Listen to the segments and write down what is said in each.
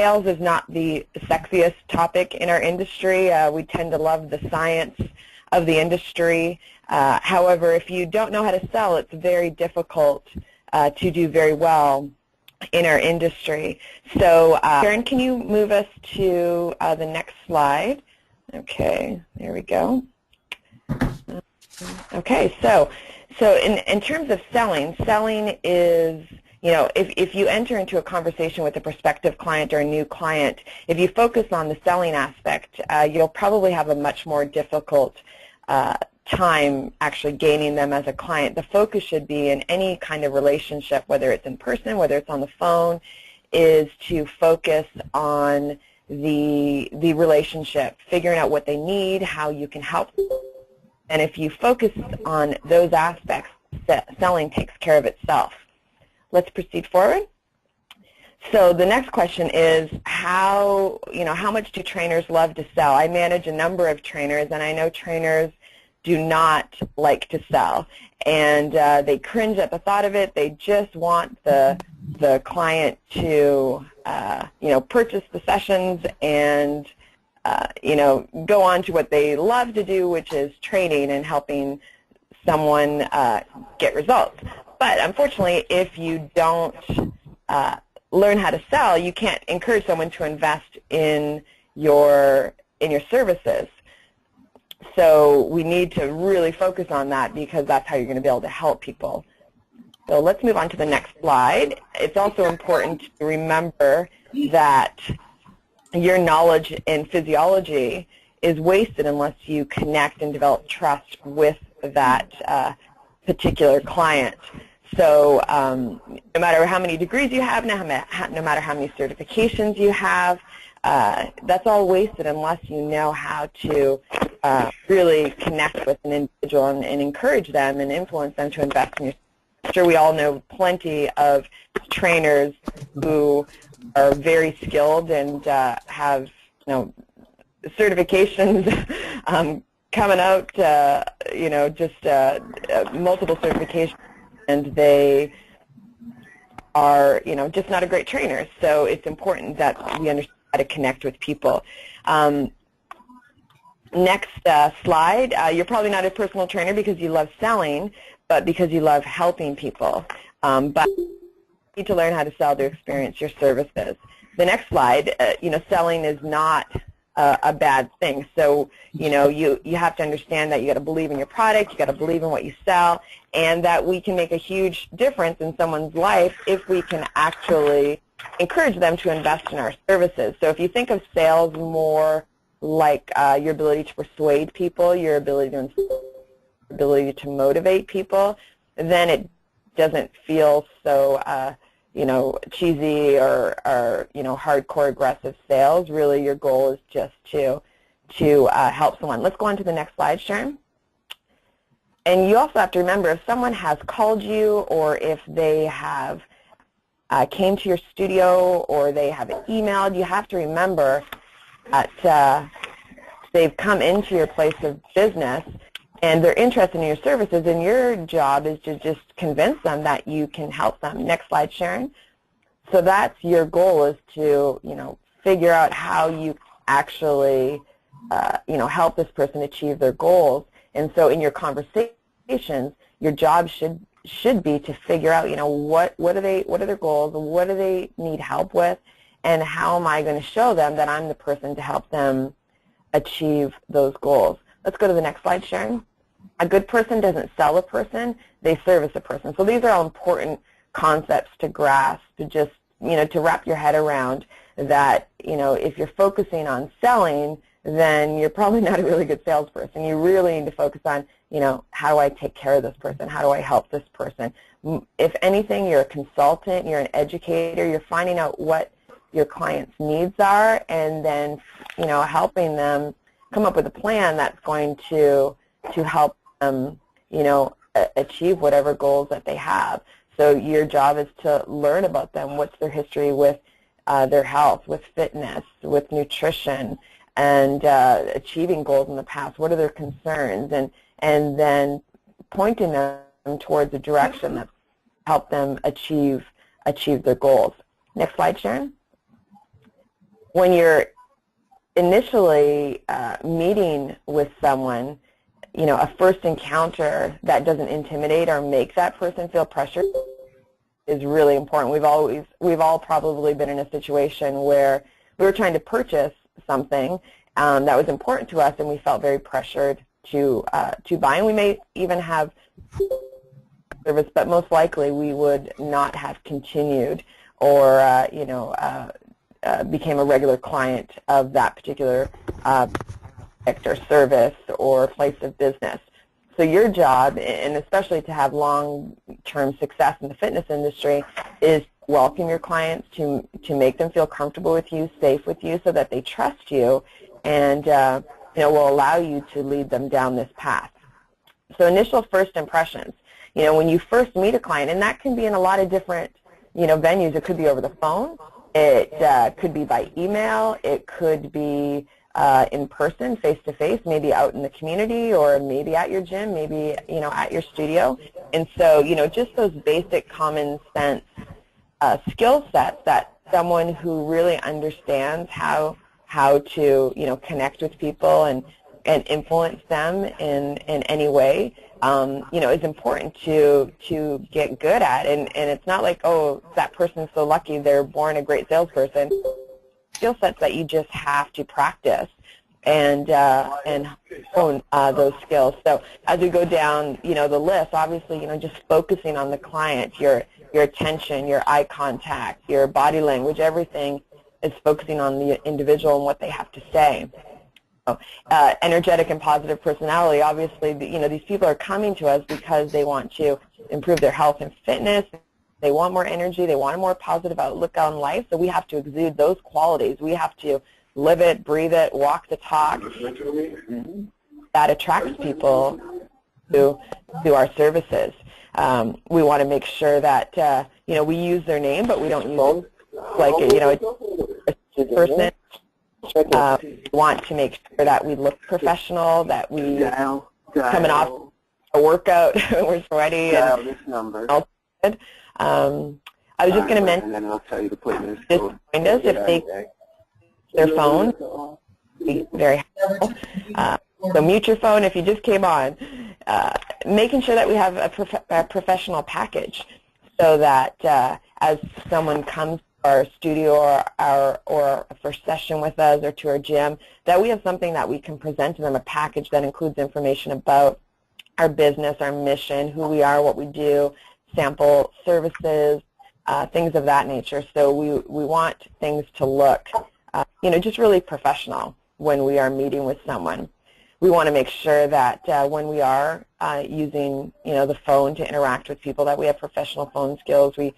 Sales is not the sexiest topic in our industry. We tend to love the science of the industry. However, if you don't know how to sell, it's very difficult to do very well in our industry. So, Karen, can you move us to the next slide? Okay, there we go. Okay, so in terms of selling is, you know, if you enter into a conversation with a prospective client or a new client, if you focus on the selling aspect, you'll probably have a much more difficult time actually gaining them as a client. The focus should be in any kind of relationship, whether it's in person, whether it's on the phone, is to focus on the relationship, figuring out what they need, how you can help them. And if you focus on those aspects, selling takes care of itself. Let's proceed forward. So the next question is how much do trainers love to sell? I manage a number of trainers, and I know trainers do not like to sell, and they cringe at the thought of it. They just want the client to purchase the sessions and go on to what they love to do, which is training and helping someone get results. But unfortunately, if you don't learn how to sell, you can't encourage someone to invest in your services. So we need to really focus on that, because that's how you're going to be able to help people. So let's move on to the next slide. It's also important to remember that your knowledge in physiology is wasted unless you connect and develop trust with that particular client. So no matter how many degrees you have, no matter how many certifications you have, that's all wasted unless you know how to really connect with an individual and encourage them and influence them to invest in you. I'm sure we all know plenty of trainers who are very skilled and have certifications coming out, multiple certifications, and they are just not a great trainer. So it's important that we understand how to connect with people. Next slide. You're probably not a personal trainer because you love selling, but because you love helping people. But you need to learn how to sell to experience your services. The next slide, selling is not a bad thing. So, you have to understand that you got to believe in your product, you got to believe in what you sell, and that we can make a huge difference in someone's life if we can actually encourage them to invest in our services. So if you think of sales more like your ability to persuade people, your ability to motivate people, then it doesn't feel so cheesy or hardcore aggressive sales. Really, your goal is just to help someone. Let's go on to the next slide, Sharon. And you also have to remember, if someone has called you, or if they have came to your studio, or they have emailed, you have to remember that they've come into your place of business and they're interested in your services, and your job is to just convince them that you can help them. Next slide, Sharon. So that's your goal, is to figure out how you actually help this person achieve their goals. And so in your conversations, your job should be to figure out what are their goals, what do they need help with, and how am I going to show them that I'm the person to help them achieve those goals. Let's go to the next slide, Sharon. A good person doesn't sell a person, they service a person. So these are all important concepts to grasp, to just, to wrap your head around, that, if you're focusing on selling, then you're probably not a really good salesperson. You really need to focus on, how do I take care of this person? How do I help this person? If anything, you're a consultant, you're an educator, you're finding out what your client's needs are, and then, helping them come up with a plan that's going to help them, achieve whatever goals that they have. So your job is to learn about them. What's their history with their health, with fitness, with nutrition, and achieving goals in the past? What are their concerns? And then pointing them towards a direction that help them achieve their goals. Next slide, Sharon. when you're initially meeting with someone, you know, a first encounter that doesn't intimidate or make that person feel pressured is really important. We've all probably been in a situation where we were trying to purchase something that was important to us, and we felt very pressured to buy. And we may even have service, but most likely we would not have continued or became a regular client of that particular product or service or place of business. So your job, and especially to have long-term success in the fitness industry, is to welcome your clients, to make them feel comfortable with you, safe with you, so that they trust you and will allow you to lead them down this path. So initial first impressions, when you first meet a client, and that can be in a lot of different venues. It could be over the phone. It could be by email. It could be in person, face-to-face, maybe out in the community, or maybe at your gym, maybe at your studio. And so just those basic common sense skill sets that someone who really understands how to connect with people and influence them in any way is important to get good at. And it's not like, oh, that person's so lucky they're born a great salesperson. Skill sets that you just have to practice and hone those skills. So as we go down, the list, obviously, just focusing on the client, your attention, your eye contact, your body language, everything is focusing on the individual and what they have to say. So, energetic and positive personality, obviously, these people are coming to us because they want to improve their health and fitness. They want more energy. They want a more positive outlook on life. So we have to exude those qualities. We have to live it, breathe it, walk the talk. That attracts people to our services. We want to make sure that we use their name, but we don't use like a person. We want to make sure that we look professional, that we coming off a workout, we're sweaty. And this number. I was just going to mention, just find us if they their phone, be very helpful. So mute your phone if you just came on. Making sure that we have a professional package, so that as someone comes to our studio or a first session with us or to our gym, that we have something that we can present to them, a package that includes information about our business, our mission, who we are, what we do, sample services, things of that nature. So we want things to look, just really professional when we are meeting with someone. We want to make sure that when we are using, the phone to interact with people, that we have professional phone skills. We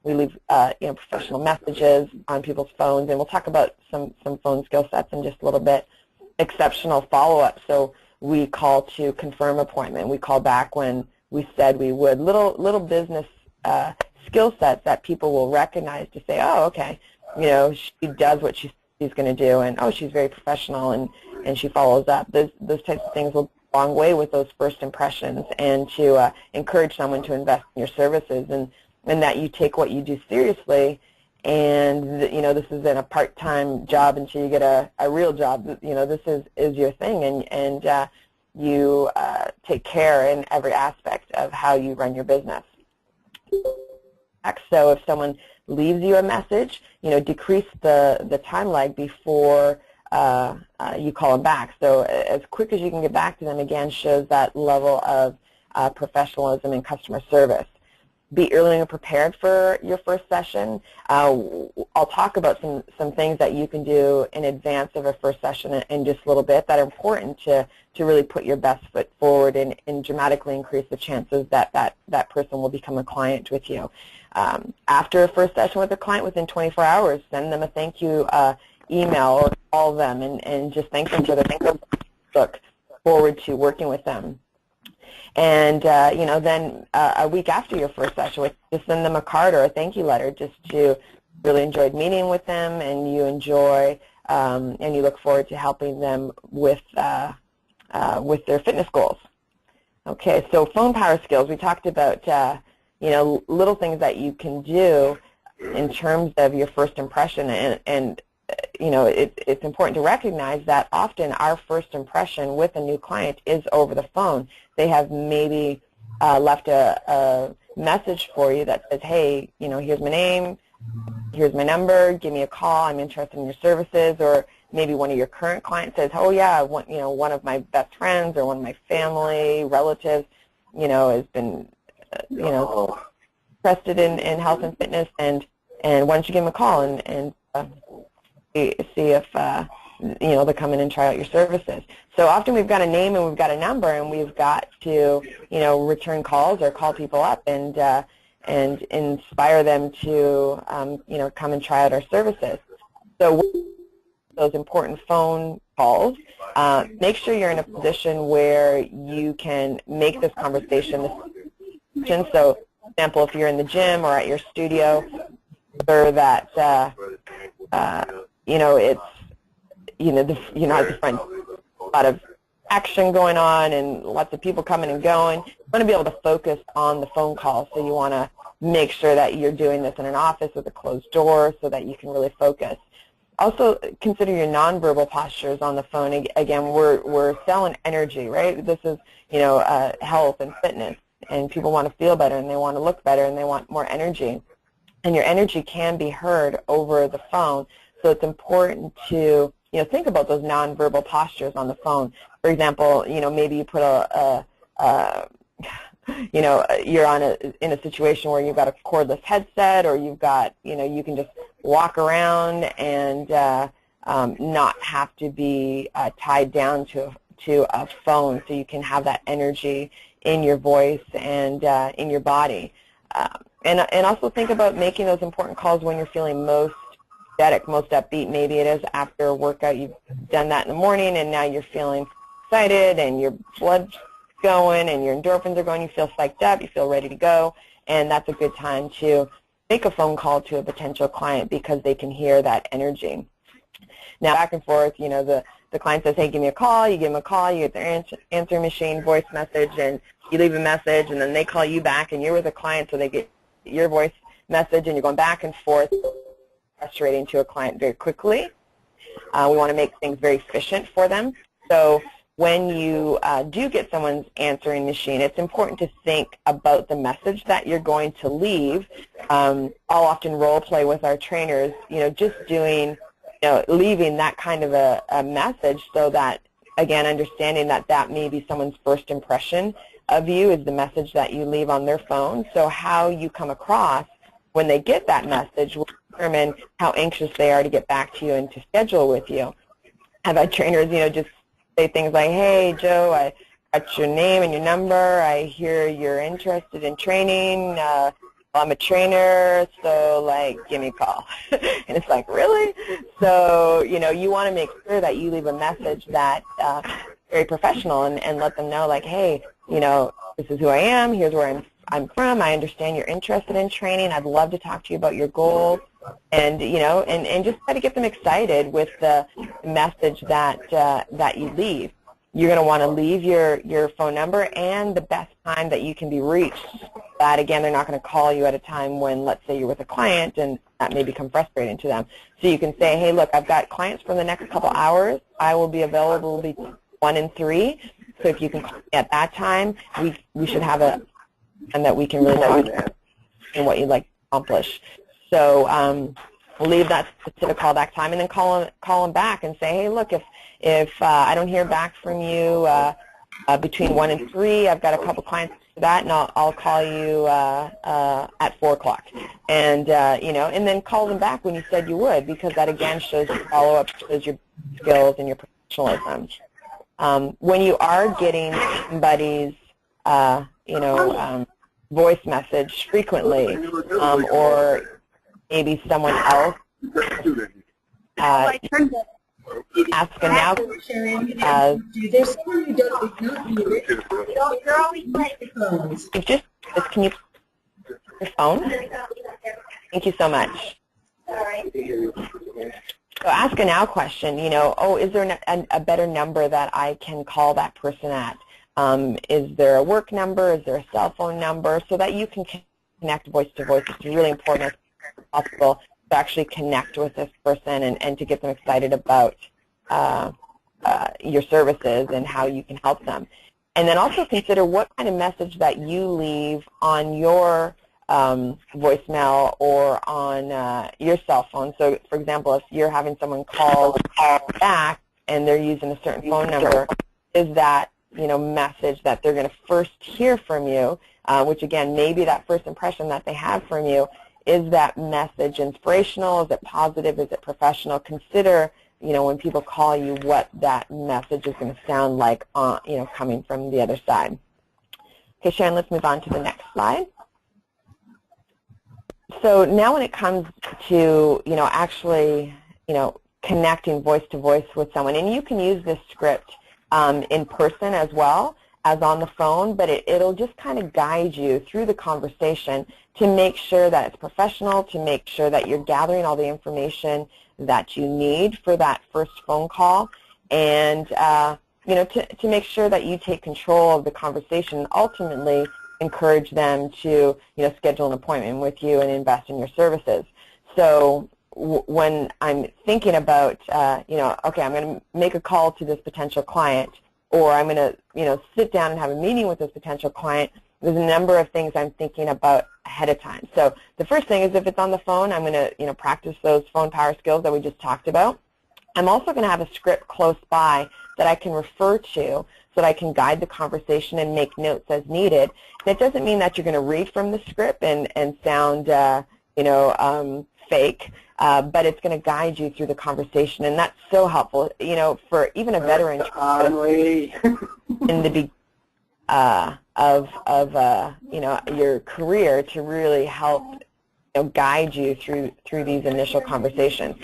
leave, professional messages on people's phones, and we'll talk about some phone skill sets in just a little bit. Exceptional follow-up. So we call to confirm appointment. We call back when we said we would. Little business skill sets that people will recognize to say, oh, okay, she does what she's going to do, and oh, she's very professional, and she follows up. Those types of things will go a long way with those first impressions, and to encourage someone to invest in your services, and that you take what you do seriously, and this isn't a part-time job until you get a real job. This is your thing, and you take care in every aspect of how you run your business. So if someone leaves you a message, decrease the time lag before you call them back. So as quick as you can get back to them, again, shows that level of professionalism and customer service. Be early and prepared for your first session. I'll talk about some things that you can do in advance of a first session in just a little bit that are important to really put your best foot forward and dramatically increase the chances that person will become a client with you. After a first session with a client, within 24 hours, send them a thank you email or call them and just thank them for their thank you. Look forward to working with them. And, then a week after your first session, just send them a card or a thank you letter just to really enjoyed meeting with them, and you enjoy and you look forward to helping them with their fitness goals. Okay, so phone power skills. We talked about, little things that you can do in terms of your first impression, and it's important to recognize that often our first impression with a new client is over the phone. They have maybe left a message for you that says, hey, here's my name, here's my number, give me a call, I'm interested in your services. Or maybe one of your current clients says, oh yeah, one of my best friends or one of my family relatives, has been, interested in health and fitness, and why don't you give them a call and see if they'll come in and try out your services. So often we've got a name and we've got a number, and we've got to return calls or call people up and inspire them to come and try out our services. So those important phone calls, make sure you're in a position where you can make this conversation. So, for example, if you're in the gym or at your studio, so that it's at the front, a lot of action going on and lots of people coming and going. You want to be able to focus on the phone call, so you want to make sure that you're doing this in an office with a closed door so that you can really focus. Also, consider your nonverbal postures on the phone. Again, we're selling energy, right? This is health and fitness, and people want to feel better and they want to look better and they want more energy. And your energy can be heard over the phone, so it's important to think about those nonverbal postures on the phone. For example, maybe you put you're in a situation where you've got a cordless headset, or you've got you can just walk around and not have to be tied down to a phone, so you can have that energy in your voice and in your body. And also think about making those important calls when you're feeling most energetic, most upbeat. Maybe it is after a workout. You've done that in the morning, and now you're feeling excited, and your blood's going, and your endorphins are going. You feel psyched up. You feel ready to go, and that's a good time to make a phone call to a potential client, because they can hear that energy. Now, back and forth, the client says, hey, give me a call. You give them a call. You get their answer machine voice message, and you leave a message, and then they call you back, and you're with a client, so they get your voice message, and you're going back and forth, frustrating to a client very quickly. We want to make things very efficient for them. So when you do get someone's answering machine, it's important to think about the message that you're going to leave. I'll often role play with our trainers, just doing, leaving that kind of a message, so that, again, understanding that that may be someone's first impression of you is the message that you leave on their phone. So how you come across when they get that message will determine how anxious they are to get back to you and to schedule with you. I've had trainers, just say things like, hey, Joe, I got your name and your number. I hear you're interested in training. I'm a trainer, so, give me a call. And it's like, really? So, you want to make sure that you leave a message that very professional, and let them know, hey, this is who I am. Here's where I'm from. I understand you're interested in training. I'd love to talk to you about your goals, and and just try to get them excited with the message that you leave. You're going to want to leave your phone number and the best time that you can be reached. That, again, they're not going to call you at a time when, let's say, you're with a client, and that may become frustrating to them. So you can say, hey, look, I've got clients for the next couple hours. I will be available between 1 and 3. So if you can call me at that time, we should have a time that we can really talk about and what you'd like to accomplish. So leave that specific callback time, and then call them back and say, hey, look, if I don't hear back from you between 1 and 3, I've got a couple clients to that, and I'll call you at 4 o'clock. And and then call them back when you said you would, because that, again, shows your follow-up, shows your skills and your professionalism. When you are getting somebody's voice message frequently, or maybe someone else ask a now just can you your phone? Thank you so much. So ask a now question, oh, is there a better number that I can call that person at? Is there a work number? Is there a cell phone number? So that you can connect voice to voice. It's really important as possible to actually connect with this person and to get them excited about your services and how you can help them. And then also consider what kind of message that you leave on your voicemail or on your cell phone. So, for example, if you're having someone call back and they're using a certain phone number, is that message that they're going to first hear from you, which again, maybe that first impression that they have from you, is that message inspirational? Is it positive? Is it professional? Consider, when people call you, what that message is going to sound like, coming from the other side. Okay, Sharon, let's move on to the next slide. So now when it comes to, actually, connecting voice to voice with someone, and you can use this script in person as well as on the phone, but it'll just kind of guide you through the conversation to make sure that it's professional, to make sure that you're gathering all the information that you need for that first phone call, and to make sure that you take control of the conversation and ultimately encourage them to schedule an appointment with you and invest in your services. So when I'm thinking about okay, I'm going to make a call to this potential client, or I'm going to sit down and have a meeting with this potential client, there's a number of things I'm thinking about ahead of time. So the first thing is, if it's on the phone, I'm going to practice those phone power skills that we just talked about. I'm also going to have a script close by that I can refer to so that I can guide the conversation and make notes as needed. And it doesn't mean that you're going to read from the script and sound fake, but it's going to guide you through the conversation, and that's so helpful, for even a veteran in the beginning of your career, to really help guide you through these initial conversations.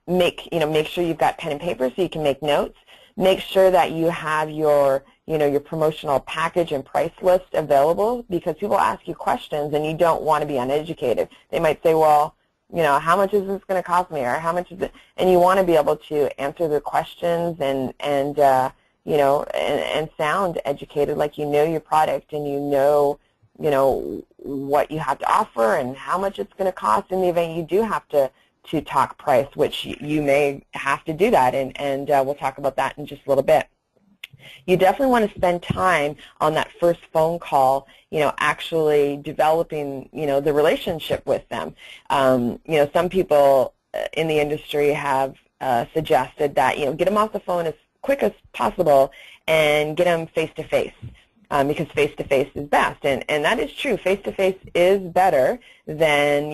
Make sure you've got pen and paper so you can make notes. Make sure that you have your your promotional package and price list available, because people ask you questions and you don't want to be uneducated. They might say, well, how much is this going to cost me, or how much is it? And you want to be able to answer their questions and sound educated, like your product and what you have to offer and how much it's going to cost in the event you do have to talk price, which you may have to do that, and we'll talk about that in just a little bit. You definitely want to spend time on that first phone call, actually developing, the relationship with them. Some people in the industry have suggested that, get them off the phone as quick as possible and get them face-to-face, because face-to-face is best. And that is true. Face-to-face is better than,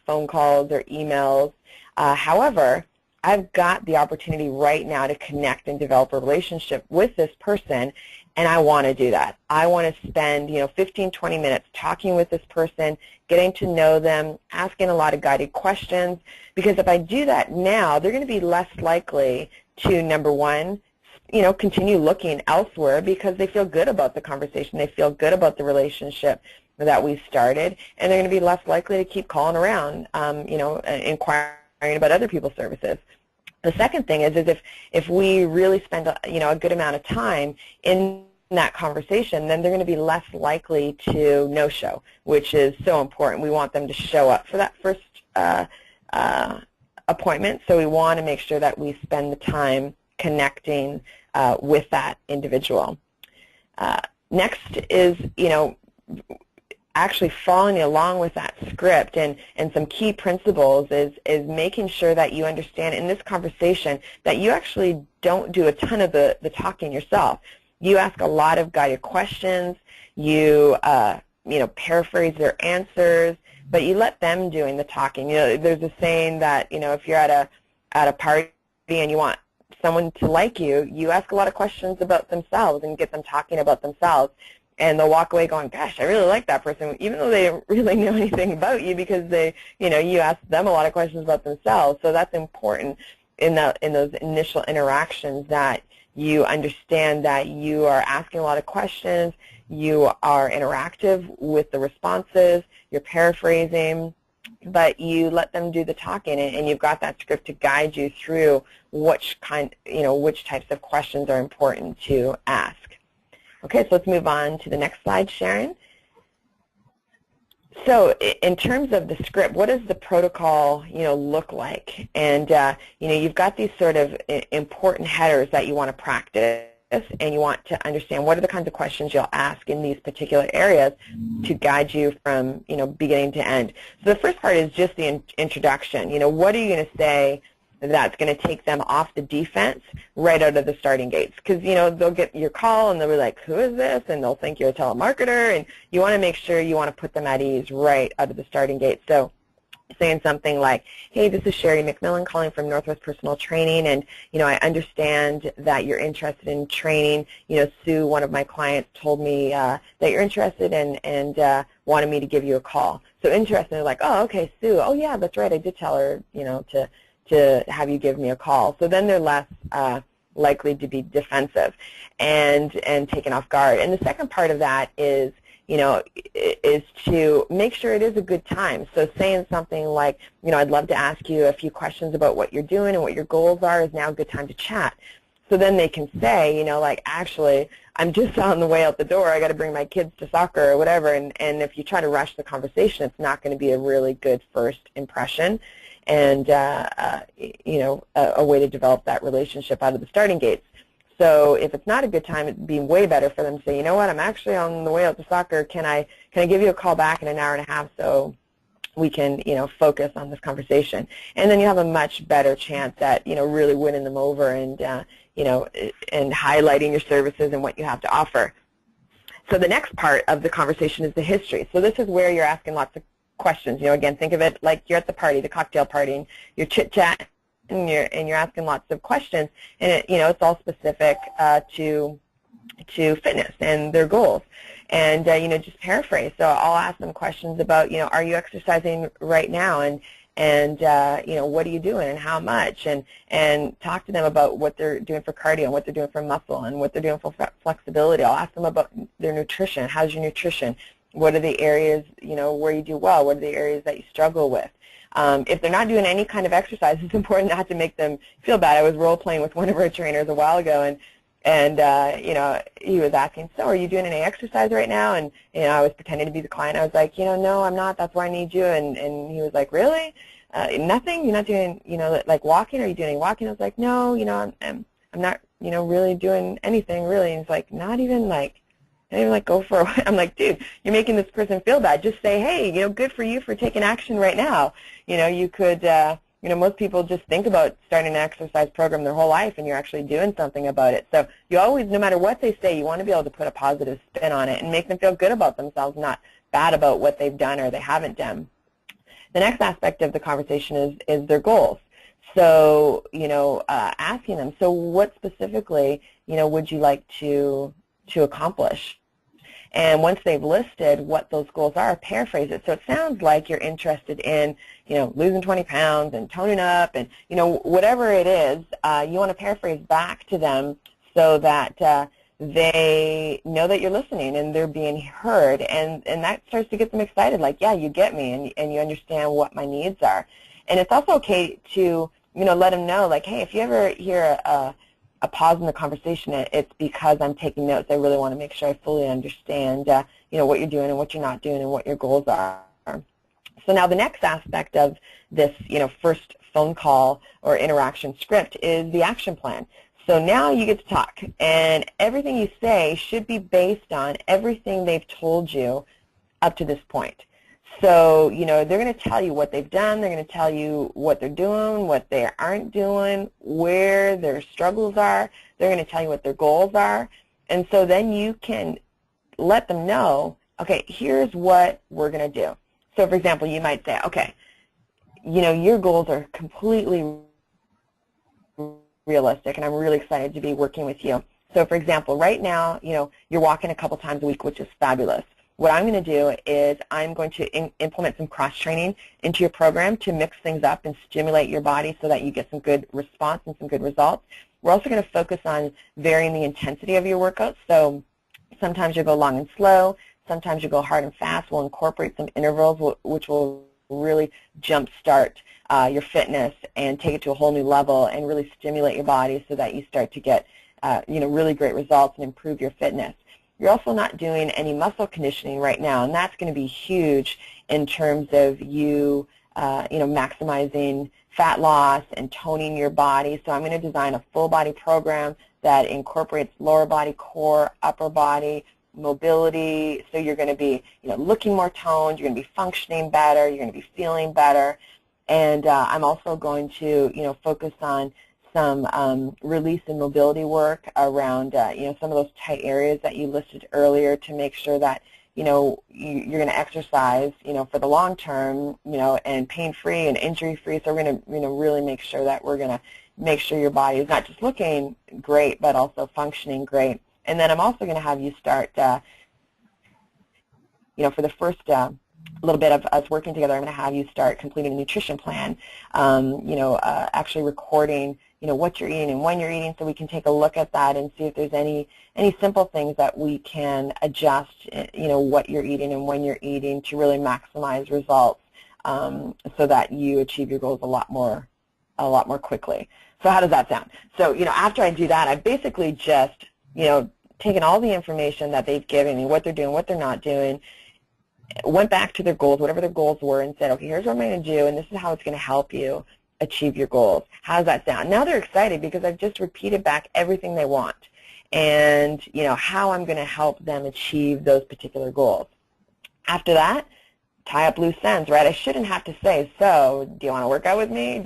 phone calls or emails. However, I've got the opportunity right now to connect and develop a relationship with this person, and I want to do that. I want to spend 15, 20 minutes talking with this person, getting to know them, asking a lot of guided questions, because if I do that now, they're going to be less likely to, number one, continue looking elsewhere, because they feel good about the conversation, they feel good about the relationship that we started, and they're going to be less likely to keep calling around, inquiring about other people's services. The second thing is if we really spend a good amount of time in that conversation, then they're going to be less likely to no-show, which is so important. We want them to show up for that first appointment, so we want to make sure that we spend the time connecting with that individual. Next is, actually following along with that script, and some key principles is making sure that you understand in this conversation that you actually don't do a ton of the talking yourself. You ask a lot of guided questions, you paraphrase their answers, but you let them doing the talking. There's a saying that if you're at a party and you want someone to like you, you ask a lot of questions about themselves and get them talking about themselves. And they'll walk away going, gosh, I really like that person, even though they don't really know anything about you, because they, you asked them a lot of questions about themselves. So that's important in those initial interactions, that you understand that you are asking a lot of questions, you are interactive with the responses, you're paraphrasing, but you let them do the talking, and you've got that script to guide you through which types of questions are important to ask. Okay, so let's move on to the next slide, Sharon. So in terms of the script, what does the protocol, look like? And, you've got these sort of important headers that you want to practice, and you want to understand what are the kinds of questions you'll ask in these particular areas to guide you from, beginning to end. So the first part is just the introduction. What are you going to say that's going to take them off the defense right out of the starting gates? Because, they'll get your call and they'll be like, who is this? And they'll think you're a telemarketer, and you want to make sure you want to put them at ease right out of the starting gate. So saying something like, hey, this is Sherri McMillan calling from Northwest Personal Training, and, I understand that you're interested in training. Sue, one of my clients, told me that you're interested and wanted me to give you a call. So interested, they're like, oh, okay, Sue, oh, yeah, that's right, I did tell her, to have you give me a call. So then they're less likely to be defensive and taken off guard. And the second part of that is, is to make sure it is a good time. So saying something like, I'd love to ask you a few questions about what you're doing and what your goals are. Is now a good time to chat? So then they can say, like, actually, I'm just on the way out the door. I got to bring my kids to soccer or whatever. And if you try to rush the conversation, it's not going to be a really good first impression. And, a way to develop that relationship out of the starting gates. So if it's not a good time, it'd be way better for them to say, you know what, I'm actually on the way out to soccer. Can I give you a call back in an hour and a half so we can, focus on this conversation? And then you have a much better chance at, really winning them over and, and highlighting your services and what you have to offer. So the next part of the conversation is the history. So this is where you're asking lots of questions. Again, think of it like you're at the party, the cocktail party, and you're chit-chat, and you're asking lots of questions, and it's all specific to fitness and their goals. And just paraphrase. So I'll ask them questions about, are you exercising right now, and what are you doing and how much, and talk to them about what they're doing for cardio and what they're doing for muscle and what they're doing for flexibility. I'll ask them about their nutrition. How's your nutrition? What are the areas, where you do well? What are the areas that you struggle with? If they're not doing any kind of exercise, it's important not to make them feel bad. I was role-playing with one of our trainers a while ago, and he was asking, so are you doing any exercise right now? And, I was pretending to be the client. I was like, no, I'm not. That's why I need you. And he was like, really? Nothing? You're not doing, like walking? Are you doing any walking? I was like, no, I'm not, really doing anything, really. And he's like, not even go for a while. I'm like, dude, you're making this person feel bad. Just say, hey, good for you for taking action right now. You could, most people just think about starting an exercise program their whole life, and you're actually doing something about it. So you always, no matter what they say, you want to be able to put a positive spin on it and make them feel good about themselves, not bad about what they've done or they haven't done. The next aspect of the conversation is their goals. So, asking them, so what specifically, would you like to accomplish? And once they've listed what those goals are, paraphrase it. So it sounds like you're interested in, losing 20 pounds and toning up and, whatever it is, you want to paraphrase back to them so that they know that you're listening and they're being heard. And that starts to get them excited, like, yeah, you get me and you understand what my needs are. And it's also okay to, let them know, like, hey, if you ever hear a pause in the conversation, it's because I'm taking notes. I really want to make sure I fully understand, what you're doing and what you're not doing and what your goals are. So now the next aspect of this, first phone call or interaction script is the action plan. So now you get to talk, and everything you say should be based on everything they've told you up to this point. So, they're going to tell you what they've done. They're going to tell you what they're doing, what they aren't doing, where their struggles are. They're going to tell you what their goals are. And so then you can let them know, okay, here's what we're going to do. So, for example, you might say, okay, your goals are completely realistic, and I'm really excited to be working with you. So, for example, right now, you're walking a couple times a week, which is fabulous. What I'm going to do is I'm going to implement some cross-training into your program to mix things up and stimulate your body so that you get some good response and some good results. We're also going to focus on varying the intensity of your workouts. So sometimes you go long and slow. Sometimes you go hard and fast. We'll incorporate some intervals, which will really jumpstart your fitness and take it to a whole new level and really stimulate your body so that you start to get really great results and improve your fitness. you're also not doing any muscle conditioning right now, and that's going to be huge in terms of you, maximizing fat loss and toning your body. So I'm going to design a full body program that incorporates lower body, core, upper body, mobility. So you're going to be, looking more toned, you're going to be functioning better, you're going to be feeling better. And I'm also going to, focus on some release and mobility work around, some of those tight areas that you listed earlier to make sure that, you're going to exercise, for the long term, and pain-free and injury-free. So we're going to, really make sure that we're going to make sure your body is not just looking great, but also functioning great. And then I'm also going to have you start, for the first little bit of us working together, I'm going to have you start completing a nutrition plan, actually recording, what you're eating and when you're eating, so we can take a look at that and see if there's any simple things that we can adjust, what you're eating and when you're eating to really maximize results, so that you achieve your goals a lot more quickly. So how does that sound? So, after I do that, I basically just, taken all the information that they've given me, what they're doing, what they're not doing, went back to their goals, whatever their goals were, and said, okay, here's what I'm going to do, and this is how it's going to help you achieve your goals. How does that sound? Now they're excited because I've just repeated back everything they want and, how I'm going to help them achieve those particular goals. After that, tie up loose ends, right? I shouldn't have to say, so do you want to work out with me?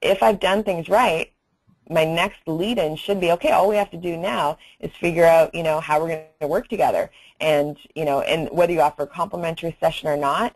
If I've done things right, my next lead-in should be, okay, all we have to do now is figure out, how we're going to work together. And, and whether you offer a complimentary session or not,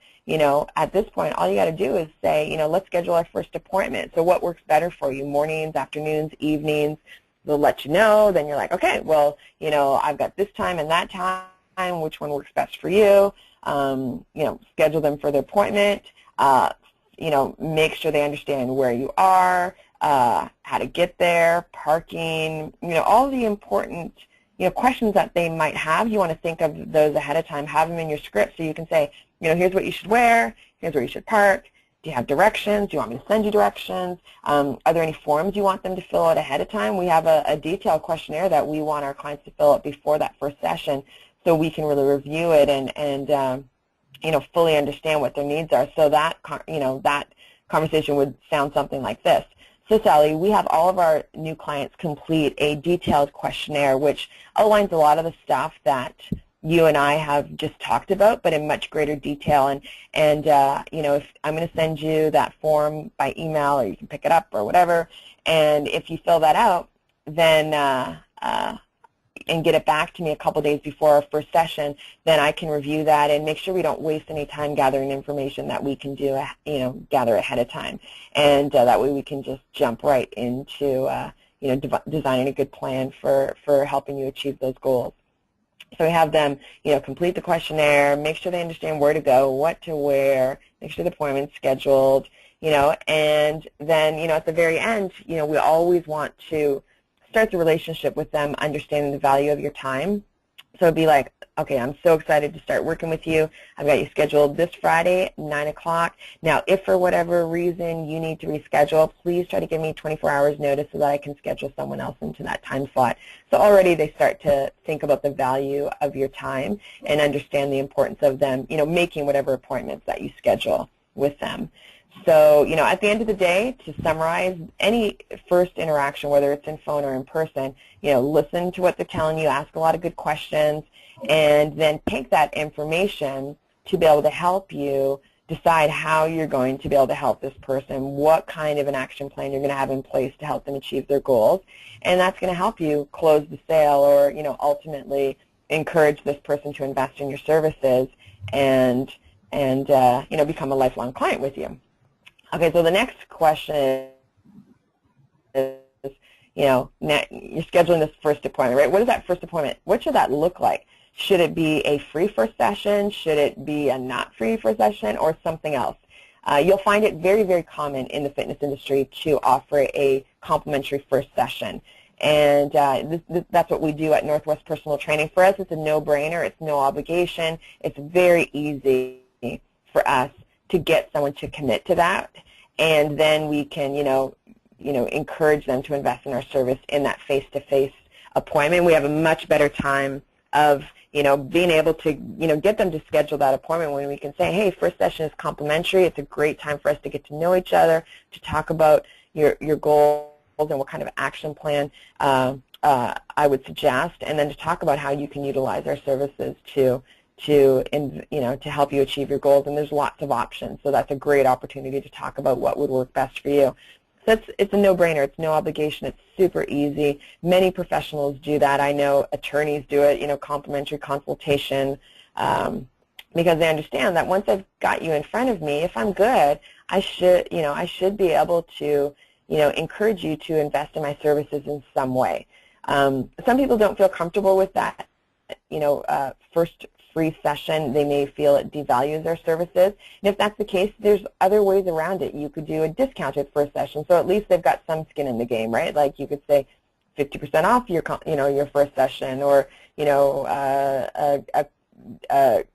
at this point, all you got to do is say, let's schedule our first appointment. So what works better for you, mornings, afternoons, evenings? They'll let you know. Then you're like, okay, well, I've got this time and that time. Which one works best for you? Schedule them for the appointment. Make sure they understand where you are, how to get there, parking, all the important, questions that they might have. You want to think of those ahead of time, have them in your script so you can say, here's what you should wear, here's where you should park, do you have directions, do you want me to send you directions, are there any forms you want them to fill out ahead of time? We have a detailed questionnaire that we want our clients to fill out before that first session so we can really review it and fully understand what their needs are. So that, that conversation would sound something like this. So Sally, we have all of our new clients complete a detailed questionnaire which outlines a lot of the stuff that you and I have just talked about, but in much greater detail. And if I'm going to send you that form by email, or you can pick it up or whatever, and if you fill that out, then and get it back to me a couple days before our first session, then I can review that and make sure we don't waste any time gathering information that we can do, gather ahead of time. And that way we can just jump right into, designing a good plan for helping you achieve those goals. So we have them, complete the questionnaire, make sure they understand where to go, what to wear, make sure the appointment's scheduled, and then, at the very end, we always want to start the relationship with them understanding the value of your time. So it'd be like, okay, I'm so excited to start working with you. I've got you scheduled this Friday, 9 o'clock. Now, if for whatever reason you need to reschedule, please try to give me 24 hours notice so that I can schedule someone else into that time slot. So already they start to think about the value of your time and understand the importance of them, making whatever appointments that you schedule with them. So, at the end of the day, to summarize, any first interaction, whether it's in phone or in person, listen to what they're telling you, ask a lot of good questions, and then take that information to be able to help you decide how you're going to be able to help this person, what kind of an action plan you're going to have in place to help them achieve their goals, and that's going to help you close the sale or, ultimately encourage this person to invest in your services and become a lifelong client with you. Okay, so the next question is, you're scheduling this first appointment, right? What is that first appointment? What should that look like? Should it be a free first session? Should it be a not free first session or something else? You'll find it very, very common in the fitness industry to offer a complimentary first session. And that's what we do at Northwest Personal Training. For us, it's a no-brainer. It's no obligation. It's very easy for us to get someone to commit to that, and then we can, encourage them to invest in our service in that face-to-face appointment. We have a much better time of, being able to, get them to schedule that appointment when we can say, hey, first session is complimentary. It's a great time for us to get to know each other, to talk about your goals and what kind of action plan I would suggest, and then to talk about how you can utilize our services to help you achieve your goals. And there's lots of options, so that's a great opportunity to talk about what would work best for you. So it's a no-brainer. It's no obligation. It's super easy. Many professionals do that. I know attorneys do it, complimentary consultation, because they understand that once I've got you in front of me, if I'm good, I should be able to, encourage you to invest in my services in some way. Some people don't feel comfortable with that, first free session. They may feel it devalues their services. And if that's the case, there's other ways around it. You could do a discounted first session, so at least they've got some skin in the game, right? Like you could say 50% off your first session, or a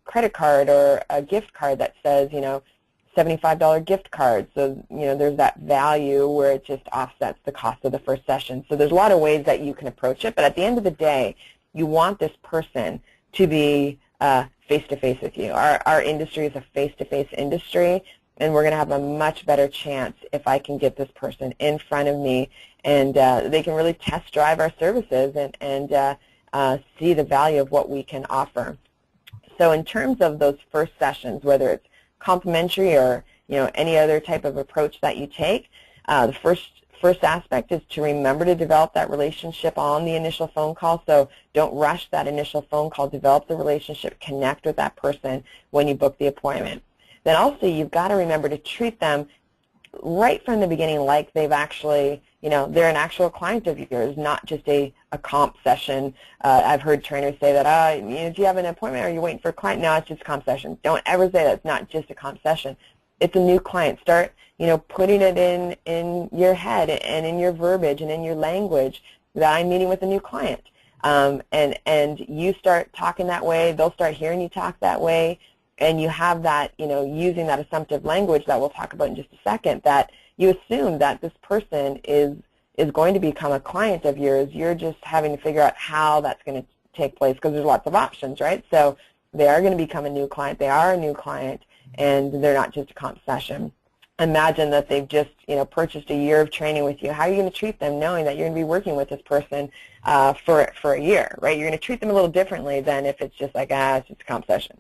credit card or a gift card that says $75 gift card. So there's that value where it just offsets the cost of the first session. So there's a lot of ways that you can approach it, but at the end of the day, you want this person to be face-to-face with you. Our industry is a face-to-face industry, and we're going to have a much better chance if I can get this person in front of me, and they can really test drive our services and see the value of what we can offer. So in terms of those first sessions, whether it's complimentary or any other type of approach that you take, the first aspect is to remember to develop that relationship on the initial phone call. So don't rush that initial phone call. Develop the relationship. Connect with that person when you book the appointment. Then also you've got to remember to treat them right from the beginning like they've actually, they're an actual client of yours, not just a comp session. I've heard trainers say that, do you have an appointment or are you waiting for a client? No, it's just a comp session. Don't ever say that. It's not just a comp session. It's a new client. Start, putting it in your head and in your verbiage and in your language that I'm meeting with a new client. And you start talking that way, they'll start hearing you talk that way, and you have that, using that assumptive language that we'll talk about in just a second, that you assume that this person is going to become a client of yours. You're just having to figure out how that's going to take place, because there's lots of options, right? So they are going to become a new client. They are a new client, and they're not just a comp session. Imagine that they've just, purchased a year of training with you. How are you going to treat them knowing that you're going to be working with this person for a year, right? You're going to treat them a little differently than if it's just like, it's just a comp session.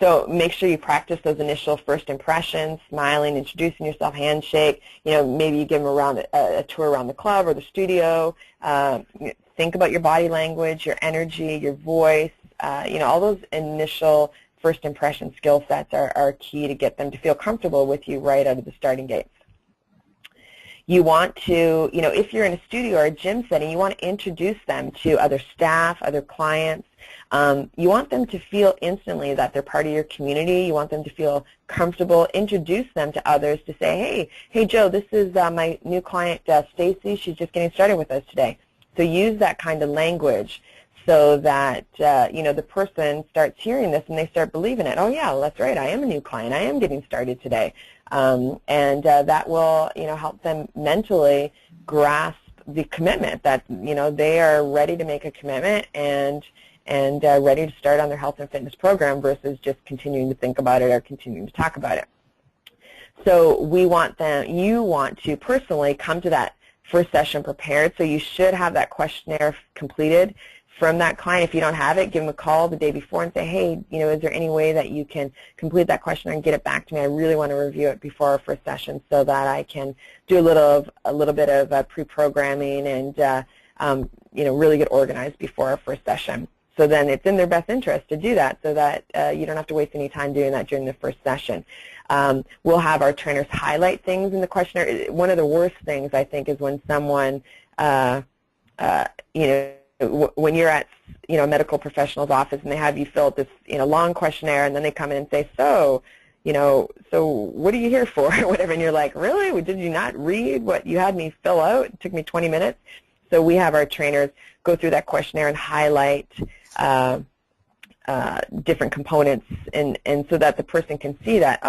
So make sure you practice those initial first impressions, smiling, introducing yourself, handshake. Maybe you give them a tour around the club or the studio. Think about your body language, your energy, your voice. All those initial first impression skill sets are key to get them to feel comfortable with you right out of the starting gates. You want to, if you're in a studio or a gym setting, you want to introduce them to other staff, other clients. You want them to feel instantly that they're part of your community. You want them to feel comfortable. Introduce them to others to say, hey Joe, this is my new client, Stacy. She's just getting started with us today. So use that kind of language so that, the person starts hearing this and they start believing it. Oh, yeah, well, that's right. I am a new client. I am getting started today. And that will, help them mentally grasp the commitment that, they are ready to make a commitment and ready to start on their health and fitness program versus just continuing to think about it or continuing to talk about it. So you want to personally come to that first session prepared. So you should have that questionnaire completed from that client. If you don't have it, give them a call the day before and say, hey, is there any way that you can complete that questionnaire and get it back to me? I really want to review it before our first session so that I can do a little bit of pre-programming and really get organized before our first session. So then it's in their best interest to do that so that you don't have to waste any time doing that during the first session. We'll have our trainers highlight things in the questionnaire. One of the worst things, I think, is when someone, when you're at, a medical professional's office and they have you fill out this, long questionnaire, and then they come in and say, so what are you here for, or whatever, and you're like, really? Did you not read what you had me fill out? It took me 20 minutes. So we have our trainers go through that questionnaire and highlight different components, and so that the person can see that,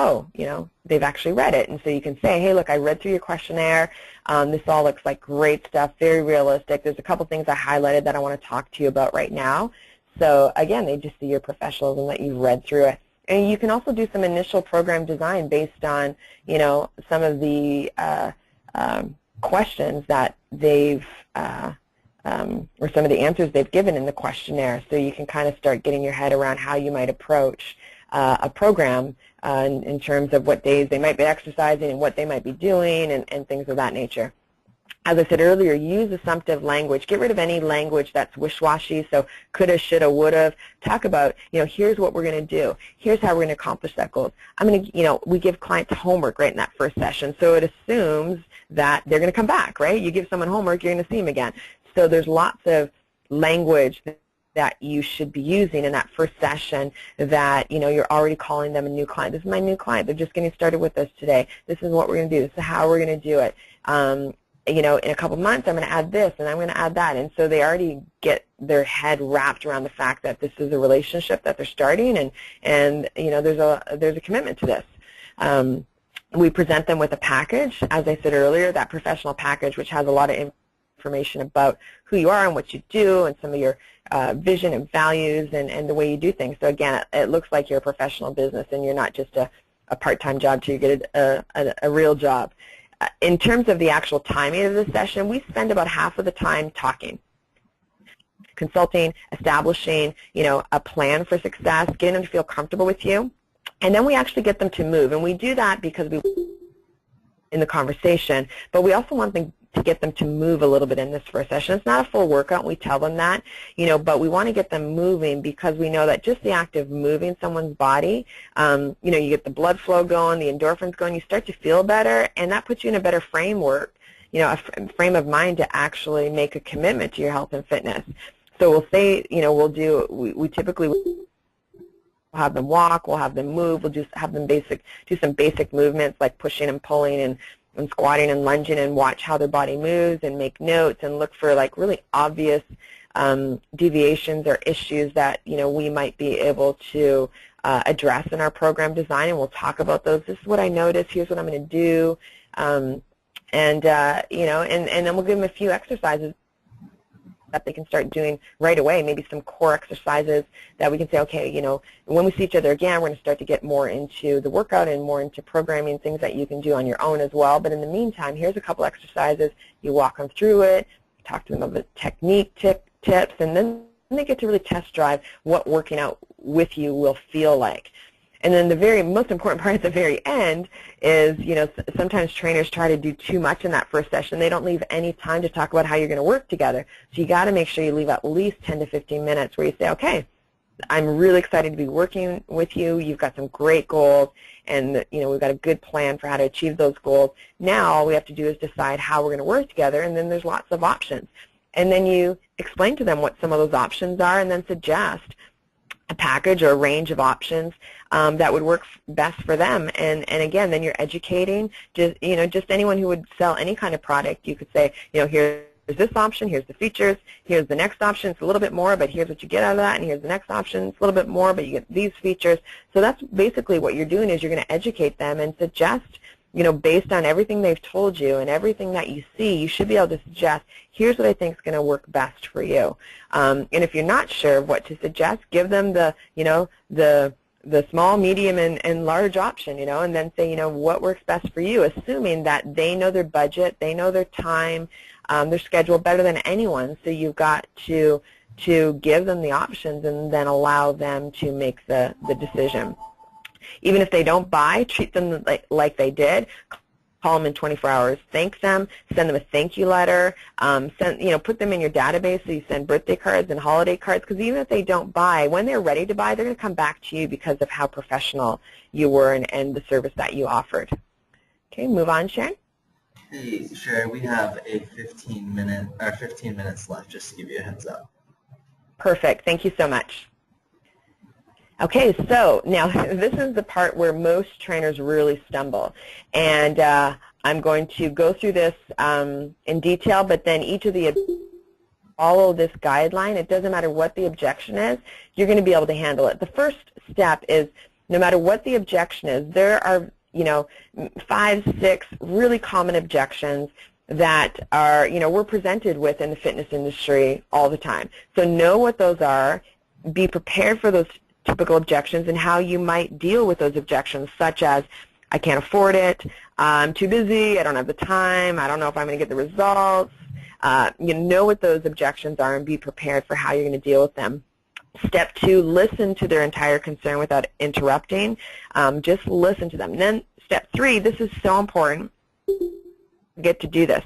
they've actually read it. And so you can say, hey, look, I read through your questionnaire. This all looks like great stuff, very realistic. There's a couple things I highlighted that I want to talk to you about right now. So again, they just see your professionalism that you've read through it. And you can also do some initial program design based on, you know, some of the questions that they've, or some of the answers they've given in the questionnaire. So you can kind of start getting your head around how you might approach a program in terms of what days they might be exercising and what they might be doing and things of that nature. As I said earlier, use assumptive language. Get rid of any language that's wish-washy, so coulda, shoulda, woulda. Talk about, you know, here's what we're going to do. Here's how we're going to accomplish that goal. I'm going to, you know, we give clients homework right in that first session, so it assumes that they're going to come back, right? You give someone homework, you're going to see them again. So there's lots of language that you should be using in that first session that, you know, you're already calling them a new client. This is my new client. They're just getting started with us today. This is what we're going to do. This is how we're going to do it. You know, in a couple months, I'm going to add this, and I'm going to add that. And so they already get their head wrapped around the fact that this is a relationship that they're starting, and you know, there's a commitment to this. We present them with a package, as I said earlier, that professional package, which has a lot of information about who you are and what you do and some of your vision and values and the way you do things. So again, it looks like you're a professional business and you're not just a part-time job till you get a real job. In terms of the actual timing of the session, we spend about half of the time talking, consulting, establishing, you know, a plan for success, getting them to feel comfortable with you, and then we actually get them to move. And we do that because we in the conversation, but we also want them to get them to move a little bit in this first session. It's not a full workout. We tell them that, you know, but we want to get them moving because we know that just the act of moving someone's body, you know, you get the blood flow going, the endorphins going, you start to feel better, and that puts you in a better framework, you know, a frame of mind to actually make a commitment to your health and fitness. So we'll say, you know, we typically have them walk, we'll have them move, we'll just have them do some basic movements like pushing and pulling and squatting and lunging, and watch how their body moves and make notes and look for like really obvious deviations or issues that, you know, we might be able to address in our program design, and we'll talk about those. This is what I noticed, here's what I'm going to do, you know, and then we'll give them a few exercises that they can start doing right away, maybe some core exercises that we can say, okay, you know, when we see each other again, we're going to start to get more into the workout and more into programming, things that you can do on your own as well. But in the meantime, here's a couple exercises. You walk them through it, talk to them about technique tips, and then they get to really test drive what working out with you will feel like. And then the very most important part at the very end is, you know, sometimes trainers try to do too much in that first session. They don't leave any time to talk about how you're going to work together. So you got to make sure you leave at least 10 to 15 minutes where you say, okay, I'm really excited to be working with you. You've got some great goals, and, you know, we've got a good plan for how to achieve those goals. Now all we have to do is decide how we're going to work together, and then there's lots of options. And then you explain to them what some of those options are, and then suggest a package or a range of options that would work best for them. And again, then you're educating just anyone who would sell any kind of product. You could say, you know, here's this option, here's the features, here's the next option, it's a little bit more, but here's what you get out of that, and here's the next option, it's a little bit more, but you get these features. So that's basically what you're doing, is you're going to educate them and suggest, you know, based on everything they've told you and everything that you see, you should be able to suggest, here's what I think is going to work best for you. And if you're not sure of what to suggest, give them the, you know, the small, medium, and large option, you know, and then say, you know, what works best for you, assuming that they know their budget, they know their time, their schedule better than anyone. So you've got to give them the options and then allow them to make the decision. Even if they don't buy, treat them like they did. Call them in 24 hours, thank them, send them a thank you letter, put them in your database so you send birthday cards and holiday cards, because even if they don't buy, when they're ready to buy, they're going to come back to you because of how professional you were and the service that you offered. Okay, move on, Sharon. Hey, Sherri, we have a 15 minutes left, just to give you a heads up. Perfect, thank you so much. Okay, so now this is the part where most trainers really stumble, and I'm going to go through this in detail, but then follow this guideline. It doesn't matter what the objection is, you're going to be able to handle it. The first step is, no matter what the objection is, there are, you know, 5, 6 really common objections that are, you know, we're presented with in the fitness industry all the time. So know what those are. be prepared for those typical objections and how you might deal with those objections, such as, I can't afford it, I'm too busy, I don't have the time, I don't know if I'm going to get the results. You know what those objections are and be prepared for how you're going to deal with them. Step 2, listen to their entire concern without interrupting. Just listen to them. And then step 3, this is so important. Get to do this.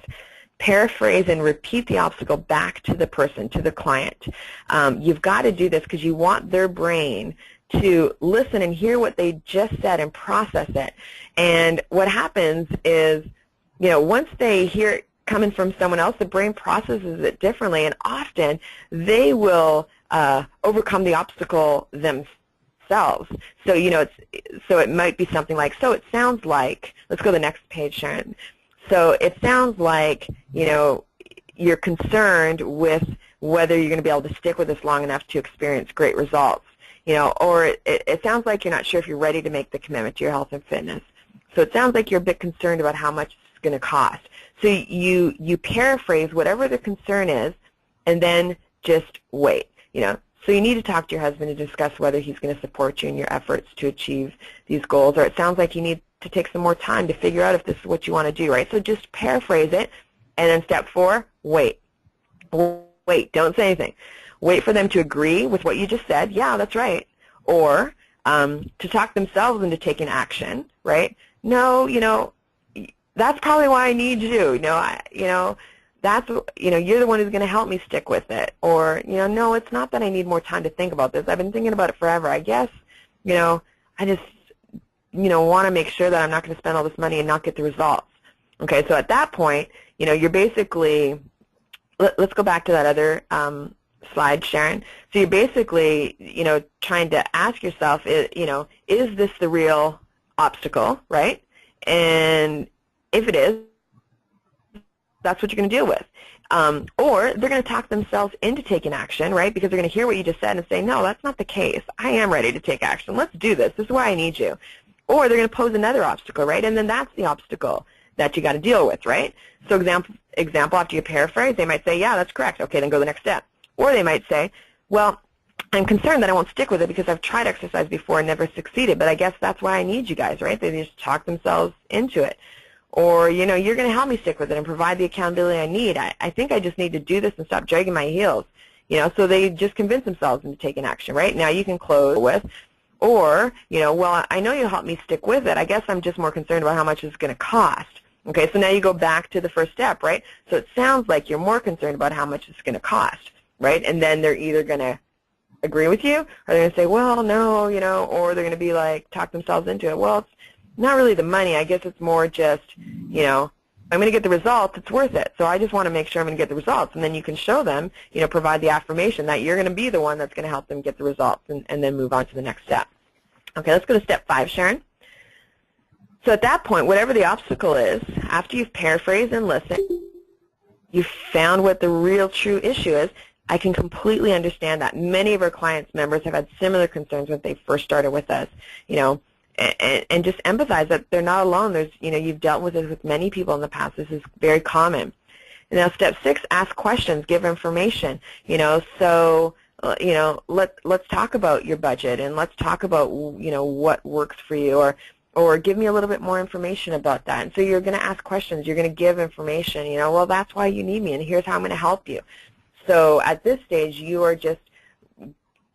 Paraphrase and repeat the obstacle back to the person, to the client. You've got to do this because you want their brain to listen and hear what they just said and process it. And what happens is, once they hear it coming from someone else, the brain processes it differently, and often they will overcome the obstacle themselves. So, so it might be something like, so it sounds like, let's go to the next page, Sharon. So it sounds like, you're concerned with whether you're going to be able to stick with this long enough to experience great results. Or it sounds like you're not sure if you're ready to make the commitment to your health and fitness. So it sounds like you're a bit concerned about how much it's going to cost. So you paraphrase whatever the concern is, and then just wait. So you need to talk to your husband to discuss whether he's going to support you in your efforts to achieve these goals, or it sounds like you need to take some more time to figure out if this is what you want to do, right? So just paraphrase it, and then step 4, wait. Wait, don't say anything. Wait for them to agree with what you just said, yeah, that's right, or to talk themselves into taking action, right? No, that's probably why I need you. That's, you're the one who's going to help me stick with it. Or, no, it's not that I need more time to think about this. I've been thinking about it forever. I guess, I just, want to make sure that I'm not going to spend all this money and not get the results. Okay, so at that point, you're basically, let's go back to that other slide, Sharon. So you're basically, trying to ask yourself, is this the real obstacle, right? And if it is, that's what you're going to deal with. Or they're going to talk themselves into taking action, right? Because they're going to hear what you just said and say, no, that's not the case. I am ready to take action. Let's do this. This is why I need you. Or they're going to pose another obstacle, right? And then that's the obstacle that you got to deal with, right? So example, after you paraphrase, they might say, yeah, that's correct. Okay, then go to the next step. Or they might say, well, I'm concerned that I won't stick with it because I've tried exercise before and never succeeded, but I guess that's why I need you guys, right? They just talk themselves into it. Or, you're going to help me stick with it and provide the accountability I need. I think I just need to do this and stop dragging my heels. So they just convince themselves into taking action, right? Now you can close with, or, well, I know you'll help me stick with it. I guess I'm just more concerned about how much it's going to cost. Okay, so now you go back to the first step, right? So it sounds like you're more concerned about how much it's going to cost, right? And then they're either going to agree with you, or they're going to say, well, no, or they're going to be like, talk themselves into it. Well, it's not really the money. I guess it's more just, I'm going to get the results. It's worth it. So I just want to make sure I'm going to get the results. And then you can show them, provide the affirmation that you're going to be the one that's going to help them get the results, and then move on to the next step. Okay, let's go to step 5, Sharon. So at that point, whatever the obstacle is, after you've paraphrased and listened, you've found what the real true issue is. I can completely understand that. Many of our clients' members have had similar concerns when they first started with us, and just empathize that they're not alone. There's, you've dealt with this with many people in the past. This is very common. And now step 6, ask questions, give information. So, let's talk about your budget, and let's talk about, what works for you, or give me a little bit more information about that. And so you're going to ask questions. You're going to give information. Well, that's why you need me, and here's how I'm going to help you. So at this stage, you are just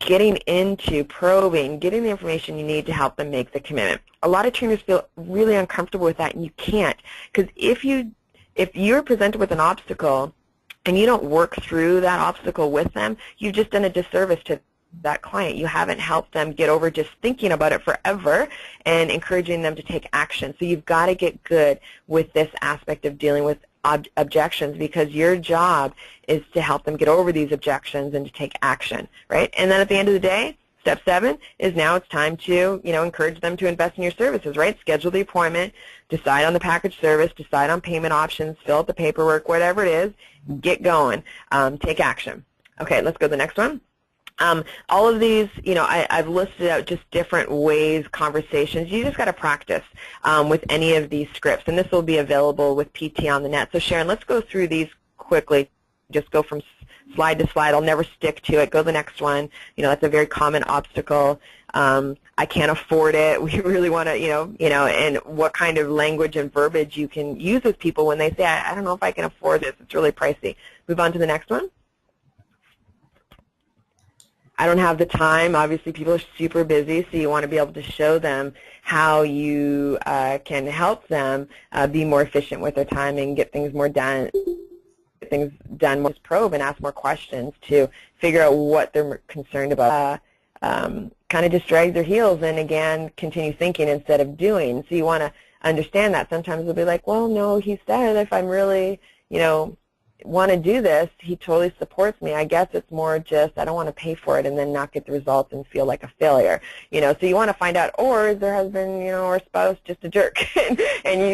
getting into probing, getting the information you need to help them make the commitment. A lot of trainers feel really uncomfortable with that, and you can't, because if you're presented with an obstacle and you don't work through that obstacle with them, you've just done a disservice to that client. You haven't helped them get over just thinking about it forever and encouraging them to take action. So you've got to get good with this aspect of dealing with objections, because your job is to help them get over these objections and to take action, right? And then at the end of the day, step 7 is now it's time to, encourage them to invest in your services, right? Schedule the appointment, decide on the package service, decide on payment options, fill out the paperwork, whatever it is, get going, take action. Okay, let's go to the next one. All of these, I've listed out just different ways, conversations. You just got to practice with any of these scripts, and this will be available with PT on the net. So Sharon, let's go through these quickly just go from slide to slide. I'll never stick to it. Go to the next one. That's a very common obstacle. I can't afford it. We really want to, and what kind of language and verbiage you can use with people when they say, I don't know if I can afford this. It's really pricey. Move on to the next one. I don't have the time. Obviously, people are super busy, so you want to be able to show them how you can help them be more efficient with their time and get things more done. More probe and ask more questions to figure out what they're concerned about. Kind of just drag their heels and, again, continue thinking instead of doing. So you want to understand that. Sometimes they'll be like, well, no, he said if I'm really, want to do this, he totally supports me. I guess it's more just I don't want to pay for it and then not get the results and feel like a failure. So you want to find out, or is their husband, or spouse just a jerk, and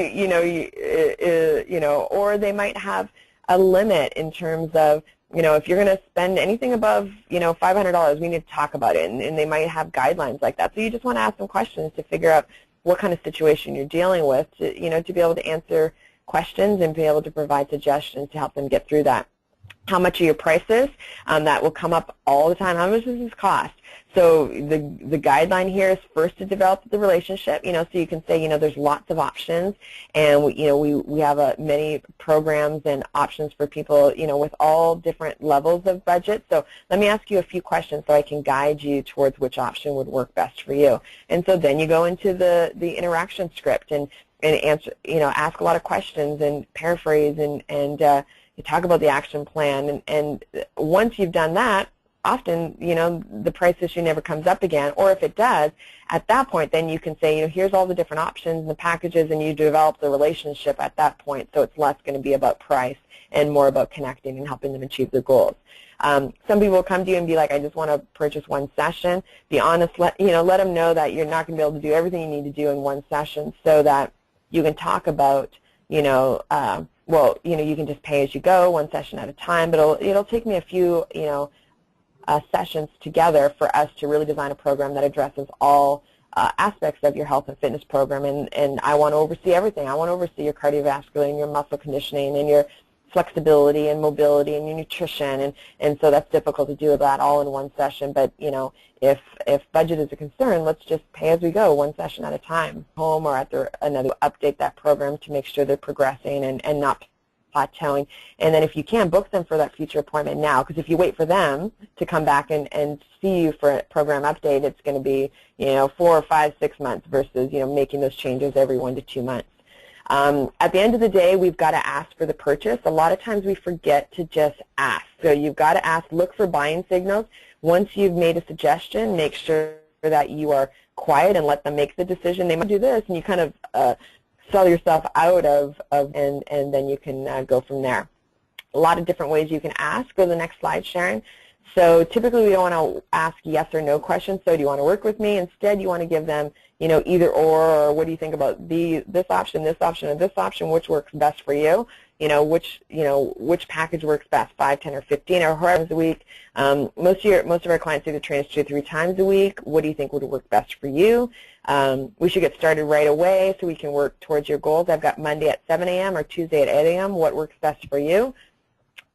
or they might have a limit in terms of, if you're going to spend anything above, $500, we need to talk about it, and they might have guidelines like that. So you just want to ask them questions to figure out what kind of situation you're dealing with, to be able to answer questions and be able to provide suggestions to help them get through that. How much are your prices? That will come up all the time. How much does this cost? So the guideline here is first to develop the relationship, so you can say, there's lots of options, and we have many programs and options for people, with all different levels of budget. So let me ask you a few questions so I can guide you towards which option would work best for you. And so then you go into the interaction script and answer, ask a lot of questions and paraphrase and you talk about the action plan, and once you've done that, often, the price issue never comes up again, or if it does, at that point, then you can say, here's all the different options and the packages, and you develop the relationship at that point, so it's less going to be about price and more about connecting and helping them achieve their goals. Some people will come to you and be like, I just want to purchase one session. Be honest, let them know that you're not going to be able to do everything you need to do in one session, so that you can talk about, well, you can just pay as you go, one session at a time, but it'll take me a few, sessions together for us to really design a program that addresses all aspects of your health and fitness program, and I want to oversee everything. I want to oversee your cardiovascular and your muscle conditioning and your flexibility and mobility and your nutrition, and so that's difficult to do that all in one session. But if budget is a concern, let's just pay as we go, one session at a time, home or at another. Update that program to make sure they're progressing and not plateauing. And then if you can, book them for that future appointment now, because if you wait for them to come back and see you for a program update, it's going to be 4 or 5, 6 months versus making those changes every 1 to 2 months. At the end of the day, we've got to ask for the purchase. A lot of times we forget to just ask. So you've got to ask, look for buying signals. Once you've made a suggestion, make sure that you are quiet and let them make the decision. They might do this, and you kind of sell yourself out and then you can go from there. A lot of different ways you can ask. Go to the next slide, Sharon. So typically we don't want to ask yes or no questions. So do you want to work with me? Instead, you want to give them, either or what do you think about this option, or this option, which works best for you? Which package works best, 5, 10, or 15, or however times a week. Most of our clients either train us 2 or 3 times a week. What do you think would work best for you? We should get started right away so we can work towards your goals. I've got Monday at 7 a.m. or Tuesday at 8 a.m. What works best for you?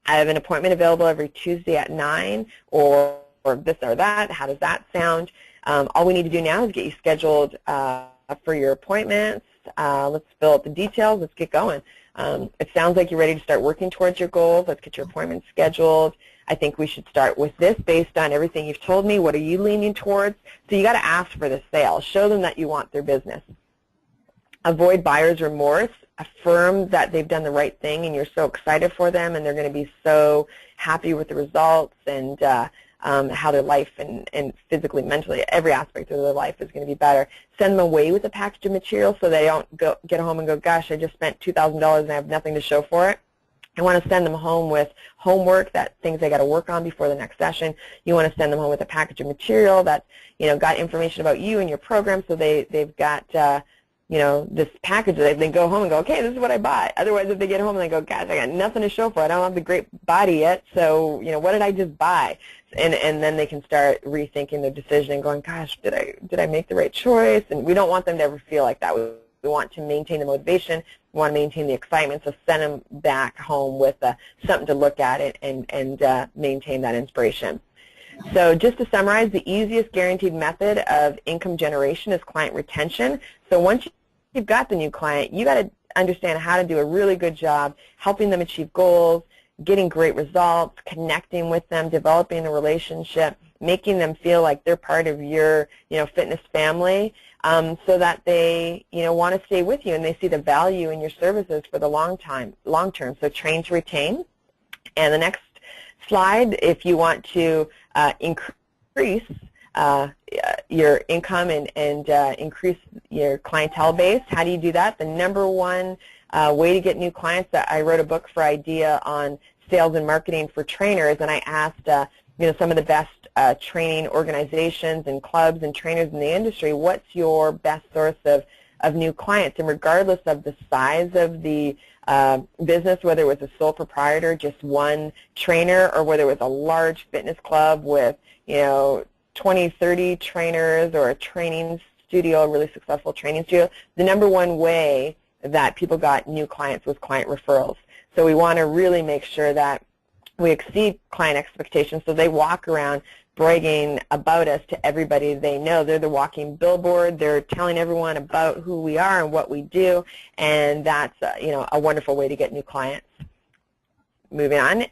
I have an appointment available every Tuesday at 9, or this or that. How does that sound? All we need to do now is get you scheduled for your appointments. Let's fill out the details. Let's get going. It sounds like you're ready to start working towards your goals. Let's get your appointment scheduled. I think we should start with this based on everything you've told me. What are you leaning towards? So you got to ask for the sale. Show them that you want their business. Avoid buyer's remorse. Affirm that they've done the right thing and you're so excited for them and they're going to be so happy with the results and how their life and physically, mentally, every aspect of their life is going to be better. Send them away with a package of material so they don't get home and go, gosh, I just spent $2,000 and I have nothing to show for it. You want to send them home with homework, things they got to work on before the next session. You want to send them home with a package of material that's, got information about you and your program, so they've got, this package that they go home and go, okay, this is what I bought. Otherwise, if they get home and they go, gosh, I got nothing to show for it. I don't have the great body yet, so, what did I just buy? And then they can start rethinking their decision and going, gosh, did I make the right choice? And we don't want them to ever feel like that. We want to maintain the motivation want to maintain the excitement, so send them back home with something to look at it and maintain that inspiration. So just to summarize, the easiest guaranteed method of income generation is client retention. So once you've got the new client, you got to understand how to do a really good job helping them achieve goals, getting great results, connecting with them, developing a relationship, making them feel like they're part of your, fitness family, so that they, want to stay with you and they see the value in your services for the long term. So train to retain. And the next slide, if you want to increase your income and increase your clientele base, how do you do that? The number one way to get new clients, that I wrote a book for IDEA on sales and marketing for trainers, and I asked some of the best training organizations and clubs and trainers in the industry, what's your best source of new clients? And regardless of the size of the business, whether it was a sole proprietor, just one trainer, or whether it was a large fitness club with 20, 30 trainers, or a training studio, a really successful training studio, the number one way that people got new clients was client referrals. So we want to really make sure that we exceed client expectations so they walk around bragging about us to everybody they know. They're the walking billboard. They're telling everyone about who we are and what we do, and that's a wonderful way to get new clients. Moving on,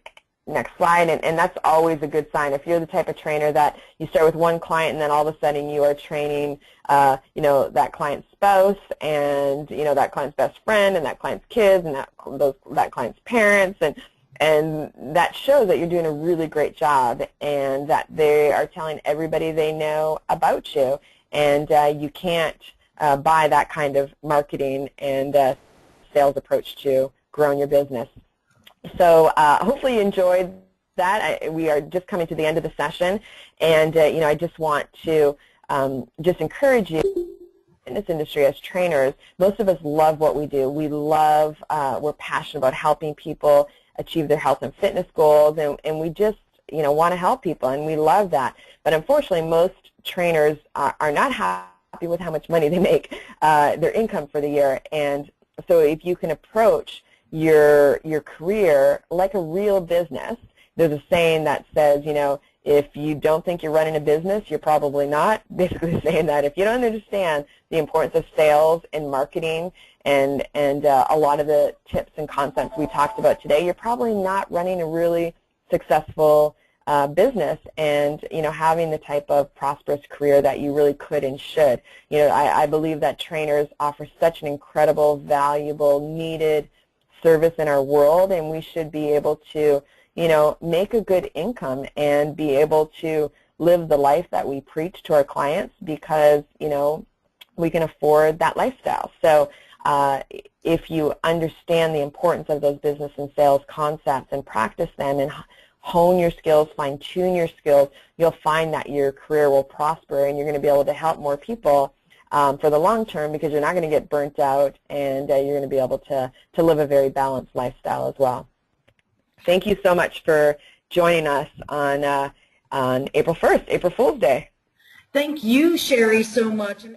next slide, and that's always a good sign. If you're the type of trainer that you start with one client and then all of a sudden you are training that client's spouse and that client's best friend and that client's kids and that client's parents, and that shows that you're doing a really great job and that they are telling everybody they know about you, and you can't buy that kind of marketing and sales approach to growing your business. So hopefully you enjoyed that. We are just coming to the end of the session, and I just want to just encourage you. In this industry as trainers, most of us love what we do. We love, we're passionate about helping people achieve their health and fitness goals, and we just want to help people, and we love that. But unfortunately, most trainers are not happy with how much money they make, their income for the year. And so if you can approach your career like a real business, there's a saying that says, if you don't think you're running a business, you're probably not. Basically saying that if you don't understand the importance of sales and marketing and a lot of the tips and concepts we talked about today, you're probably not running a really successful business and having the type of prosperous career that you really could and should. I believe that trainers offer such an incredible, valuable, needed service in our world, and we should be able to make a good income and be able to live the life that we preach to our clients because, we can afford that lifestyle. So if you understand the importance of those business and sales concepts and practice them and hone your skills, fine-tune your skills, you'll find that your career will prosper and you're going to be able to help more people for the long term because you're not going to get burnt out and you're going to be able to live a very balanced lifestyle as well. Thank you so much for joining us on April 1st, April Fool's Day. Thank you, Sherri, so much. And